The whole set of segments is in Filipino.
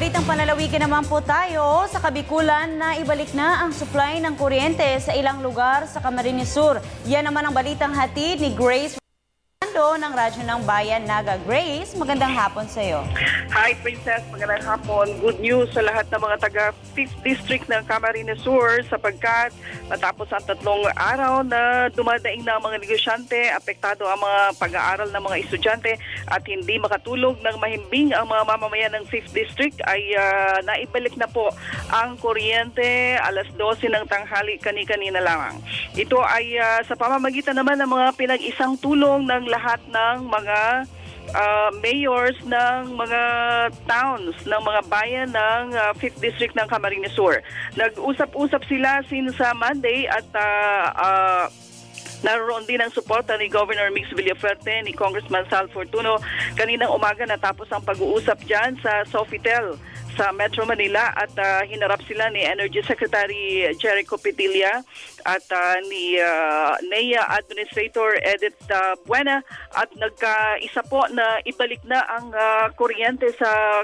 balitang panlalawigan naman po tayo sa Kabikulan na ibalik na ang supply ng kuryente sa ilang lugar sa Camarines Sur. Yan naman ang balitang hatid ni Grace ng Radyo ng Bayan, Naga. Grace, magandang hapon sa iyo. Hi, Princess. Magandang hapon. Good news sa lahat ng mga taga 5th District ng Camarines Sur sapagkat matapos ang 3 araw na dumadaing na ang mga negosyante, apektado ang mga pag-aaral ng mga estudyante at hindi makatulog ng mahimbing ang mga mamamayan ng 5th District ay naibalik na po ang kuryente alas 12 ng tanghali kani-kanina lamang. Ito ay sa pamamagitan naman ng mga pinag-isang tulong ng lahat ng mga mayors ng mga towns, ng mga bayan ng 5th District ng Camarines Sur. Nag-usap-usap sila since Monday at naroon din ang suporta ni Governor Mix Villafuerte, ni Congressman Sal Fortuno. Kaninang umaga natapos ang pag-uusap dyan sa Sofitel sa Metro Manila at hinarap sila ni Energy Secretary Jericho Petilla at ni NEA Administrator Edith Buena at nagkaisa po na ibalik na ang kuryente sa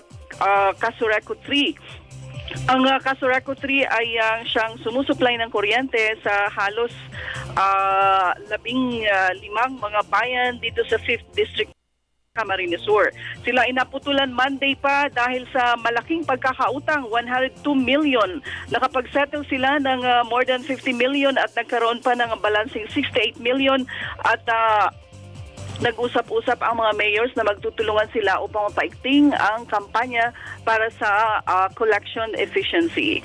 Casureco 3. Ang Casureco 3 ay siyang sumusupply ng kuryente sa halos 15 mga bayan dito sa 5th District Camarines Sur. Sila inaputulan Monday pa dahil sa malaking pagkakautang, 102 million. Nakapag-settle sila ng more than 50 million at nagkaroon pa ng balancing 68 million at nag-usap-usap ang mga mayors na magtutulungan sila upang mapaigting ang kampanya para sa collection efficiency.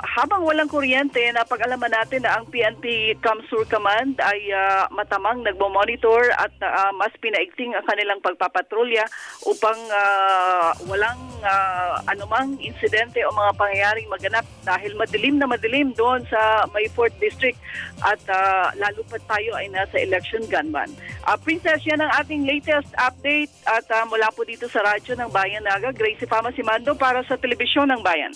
Habang walang kuryente, napag-alaman natin na ang PNP Camsur Command ay matamang nagmo-monitor at mas pinaigting ang kanilang pagpapatrolya upang walang anumang insidente o mga pangyayaring maganap dahil madilim na madilim doon sa may 4th District at lalo pa tayo ay nasa election gunman. Princess, yan ang ating latest update at mula po dito sa Radyo ng Bayan, Naga. Gracie Fama Simando para sa Telebisyon ng Bayan.